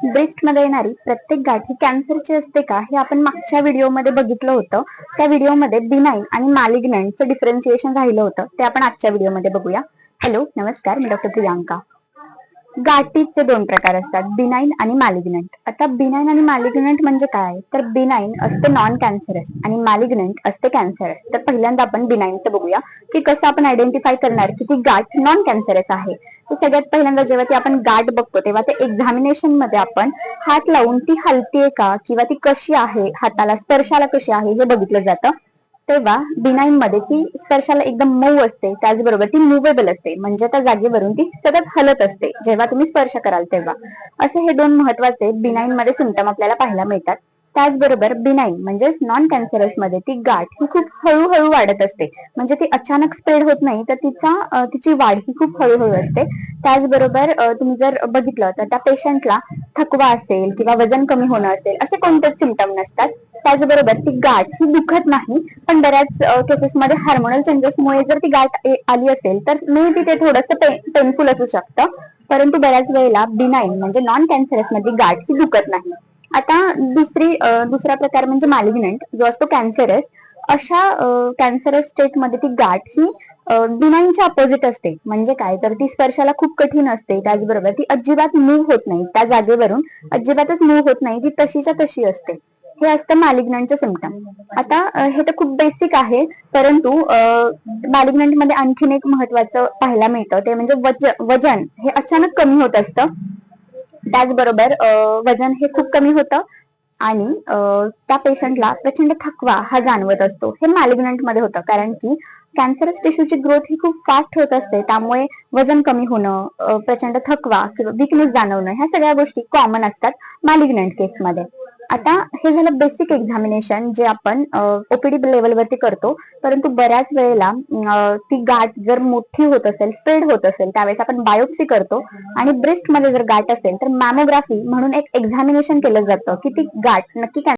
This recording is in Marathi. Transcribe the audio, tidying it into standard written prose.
ब्रेस्ट मध्ये येणारी प्रत्येक गाठ ही कॅन्सरची असते का हे आपण मागच्या व्हिडिओमध्ये बघितलं होतं. त्या व्हिडिओमध्ये बिनाइन आणि मॅलिग्नंटचं डिफरन्शिएशन राहिलं होतं, ते आपण आजच्या व्हिडिओमध्ये बघूया. हॅलो, नमस्कार, मी डॉक्टर प्रियांका. गाठीचे दोन प्रकार असतात, बिनाइन आणि मॅलिग्नंट. आता बिनाइन आणि मॅलिग्नंट म्हणजे काय, तर बिनाइन असते नॉन कॅन्सरस आणि मॅलिग्नंट असते कॅन्सरस. तर पहिल्यांदा आपण बिनाइनचं बघूया की कसं आपण आयडेंटिफाय करणार की ती गाठ नॉन कॅन्सरस आहे. तर सगळ्यात पहिल्यांदा जेव्हा ती आपण गाठ बघतो तेव्हा ते एक्झामिनेशन मध्ये आपण हात लावून ती हलतीये का किंवा ती कशी आहे, हाताला स्पर्शाला कशी आहे हे बघितलं जातं. तेव्हा बिनाइन मध्ये ती स्पर्शाला एकदम मऊ असते, त्याचबरोबर ती मुवेबल असते, म्हणजे त्या जागेवरून ती सतत हलत असते जेव्हा तुम्ही स्पर्श कराल तेव्हा. असे हे दोन महत्वाचे बिनाइन मध्ये सिम्पटम आपल्याला पाहायला मिळतात. त्याचबरोबर बिनाइन म्हणजे नॉन कॅन्सरस मध्ये ती गाठ ही खूप हळूहळू वाढत असते, म्हणजे ती अचानक स्प्रेड होत नाही, तर तिची वाढ ही खूप हळूहळू असते. त्याचबरोबर तुम्ही जर बघितलं तर त्या पेशंटला थकवा असेल किंवा वजन कमी होणं असेल असे कोणतेच सिम्पटम नसतात. त्याचबरोबर ती गाठ ही दुखत नाही, पण बऱ्याच केसेसमध्ये हार्मोनल चेंजेसमुळे जर ती गाठ आली असेल तर मे बी ते थोडंसं पेनफुल असू शकतं, परंतु बऱ्याच वेळेला बिनाइन म्हणजे नॉन कॅन्सरस मध्ये गाठ ही दुखत नाही. आता दुसरा प्रकार म्हणजे मॅलिग्नंट जो असतो कॅन्सरस. अशा कॅन्सरस स्टेटमध्ये ती गाठ ही बिनाइनच्या अपोजिट असते. म्हणजे काय, तर ती स्पर्शाला खूप कठीण असते, त्याचबरोबर ती अजिबात मूव्ह होत नाही, त्या जागेवरून अजिबातच मूव्ह होत नाही, ती तशीच्या तशी असते. हे असतं मॅलिग्नंटचे सिम्पटम. आता हे तर खूप बेसिक आहे, परंतु मॅलिग्नंट मध्ये आणखीन एक महत्वाचं पाहायला मिळतं, ते म्हणजे वजन हे अचानक कमी होत असतं. त्याचबरोबर वजन हे खूप कमी होतं आणि त्या पेशंटला प्रचंड थकवा हा जाणवत असतो. हे मॅलिग्नंट मध्ये होतं, कारण की कॅन्सरस टिश्यूची ग्रोथ ही खूप फास्ट होत असते, त्यामुळे वजन कमी होणं, प्रचंड थकवा किंवा विकनेस जाणवणं ह्या सगळ्या गोष्टी कॉमन असतात मॅलिग्नंट केसमध्ये. आता हे झालं बेसिक एक्झामिनेशन जे आपण ओपीडी लेवलवरती करतो, परंतु बऱ्याच वेळेला ती गाठ जर मोठी होत असेल, स्प्रेड होत असेल, त्यावेळेस आपण बायोप्सी करतो आणि ब्रेस्ट मध्ये जर गाठ असेल तर मॅमोग्राफी म्हणून एक एक्झामिनेशन केलं जातं की ती गाठ नक्की